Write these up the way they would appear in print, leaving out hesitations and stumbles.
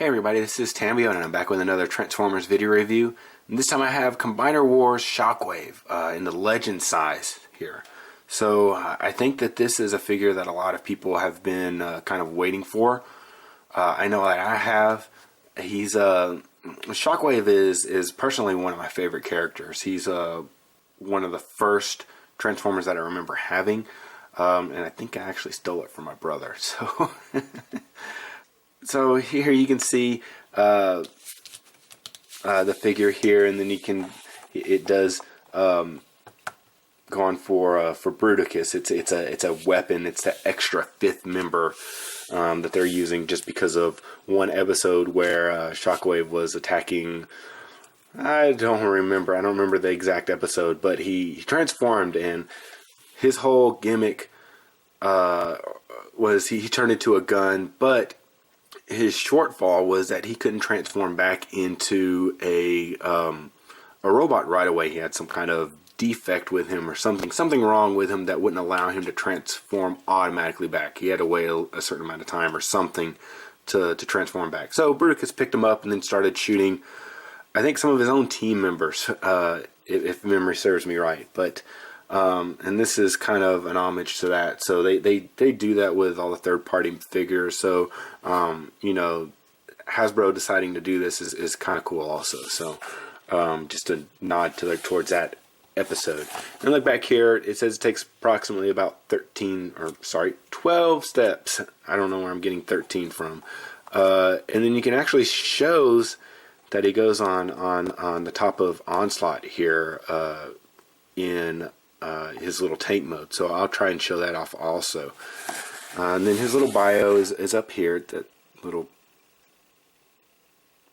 Hey everybody, this is Tambio and I'm back with another Transformers video review. And this time I have Combiner Wars Shockwave in the legend size here. So I think that this is a figure that a lot of people have been kind of waiting for. I know that I have. Shockwave is personally one of my favorite characters. He's one of the first Transformers that I remember having. And I think I actually stole it from my brother. So here you can see the figure here, and then it does go on for Bruticus. It's a weapon. It's the extra fifth member that they're using just because of one episode where Shockwave was attacking. I don't remember the exact episode, but he transformed, and his whole gimmick was he turned into a gun, but his shortfall was that he couldn't transform back into a robot right away. He had some kind of defect with him or something wrong with him that wouldn't allow him to transform automatically back. He had to wait a certain amount of time or something to transform back. So Bruticus picked him up and then started shooting, I think, some of his own team members, if memory serves me right. But and this is kind of an homage to that. So they do that with all the third-party figures. So you know, Hasbro deciding to do this is kind of cool also. So just a nod towards that episode. And look back here, it says it takes approximately about 12 steps. I don't know where I'm getting 13 from. And then you can actually shows that he goes on the top of Onslaught here in his little tank mode. So I'll try and show that off also. And then his little bio is up here, that little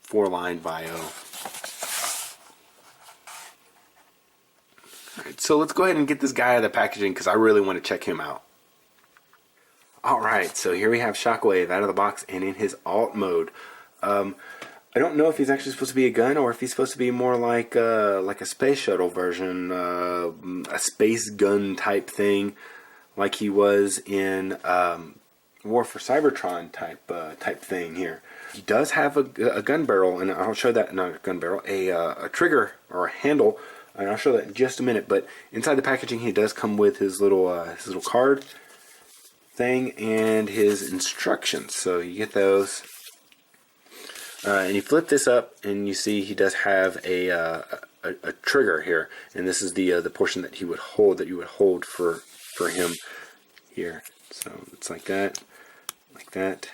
4-line bio. Alright, so let's go ahead and get this guy out of the packaging because I really want to check him out. Alright, so here we have Shockwave out of the box and in his alt mode. I don't know if he's actually supposed to be a gun or if he's supposed to be more like a space shuttle version, a space gun type thing, like he was in War for Cybertron type thing here. He does have a gun barrel, and I'll show that, not a gun barrel, a trigger or a handle, and I'll show that in just a minute. But inside the packaging, he does come with his little card thing and his instructions. So you get those. And you flip this up, and you see he does have a trigger here, and this is the portion that you would hold for him here. So it's like that, like that.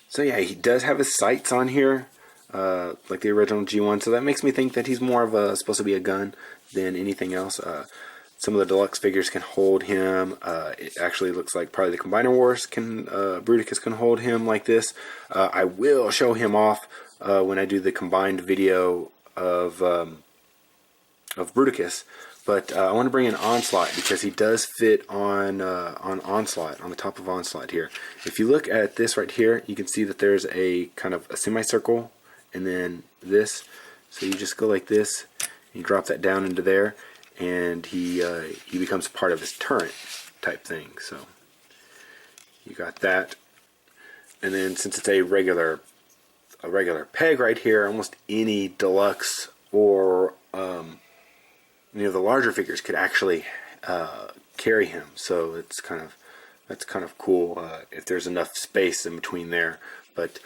So yeah, he does have his sights on here, like the original G1. So that makes me think that he's more of supposed to be a gun than anything else. Some of the deluxe figures can hold him. It actually looks like probably the Combiner Wars Bruticus can hold him like this. I will show him off when I do the combined video of Bruticus. But I want to bring in Onslaught because he does fit on Onslaught, on the top of Onslaught here. If you look at this right here, you can see that there's a kind of a semicircle and then this. So you just go like this, and you drop that down into there, and he becomes part of his turret type thing. So you got that, and then since it's a regular peg right here, almost any deluxe or the larger figures could actually carry him. So that's kind of cool if there's enough space in between there. But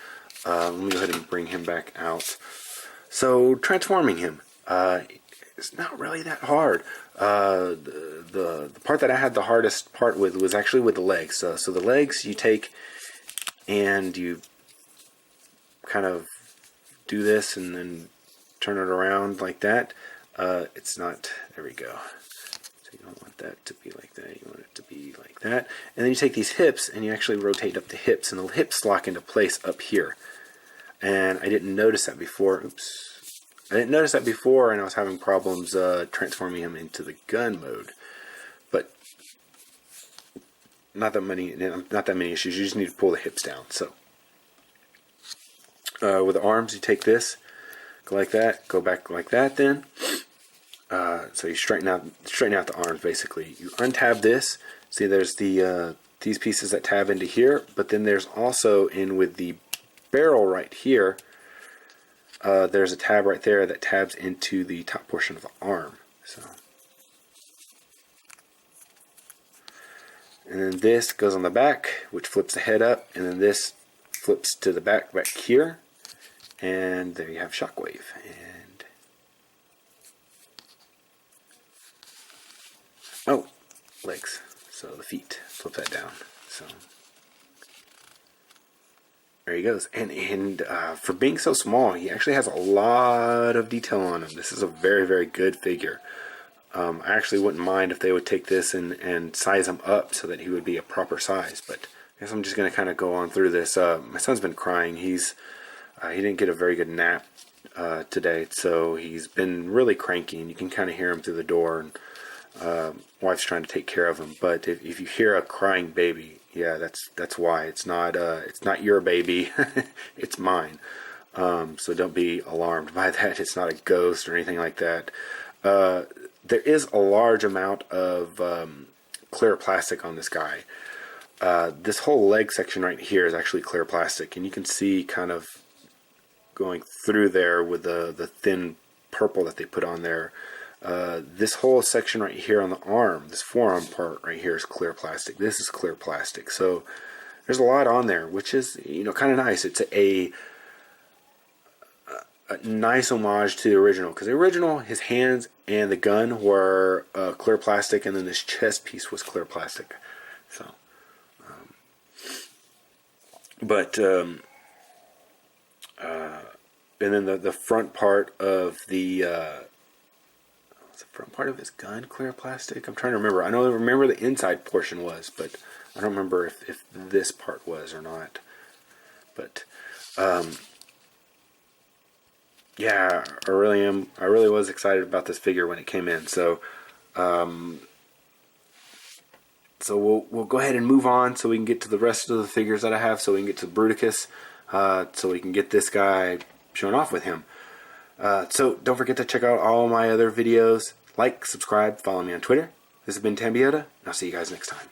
let me go ahead and bring him back out. So transforming him. It's not really that hard. The part that I had the hardest part with was actually with the legs. So the legs you take and you kind of do this and then turn it around like that. It's not, there we go. So you don't want that to be like that. You want it to be like that. And then you take these hips and you actually rotate up the hips, and the hips lock into place up here. And I didn't notice that before. Oops. I didn't notice that before, and I was having problems transforming him into the gun mode. But not that many issues. You just need to pull the hips down. So with the arms, you take this, go like that, go back like that. Then So you straighten out the arms basically. You untab this. See, there's the these pieces that tab into here, but then there's also in with the barrel right here. There's a tab right there that tabs into the top portion of the arm. So, and then this goes on the back, which flips the head up, and then this flips to the back here, and there you have Shockwave. And oh, legs. So the feet. Flip that down. So. There he goes, and for being so small, he actually has a lot of detail on him. This is a very, very good figure. I actually wouldn't mind if they would take this and size him up so that he would be a proper size. But I guess I'm just going to kind of go on through this. My son's been crying. He didn't get a very good nap today, so he's been really cranky, and you can kind of hear him through the door. And wife's trying to take care of him. But if you hear a crying baby, yeah, that's why. It's not your baby, it's mine. So don't be alarmed by that. It's not a ghost or anything like that. There is a large amount of clear plastic on this guy. This whole leg section right here is actually clear plastic, and you can see kind of going through there with the thin purple that they put on there. This whole section right here on the arm, this forearm part right here, is clear plastic. This is clear plastic. So there's a lot on there, which is, kind of nice. It's a nice homage to the original, because the original, his hands and the gun were clear plastic, and then this chest piece was clear plastic. So, and then the front part of the front part of his gun clear plastic? I'm trying to remember. I remember the inside portion was, but I don't remember if this part was or not. But yeah, I really was excited about this figure when it came in. So we'll go ahead and move on so we can get to the rest of the figures that I have, so we can get to Bruticus, so we can get this guy shown off with him. So don't forget to check out all my other videos. Like, subscribe, follow me on Twitter. This has been Tambiota, and I'll see you guys next time.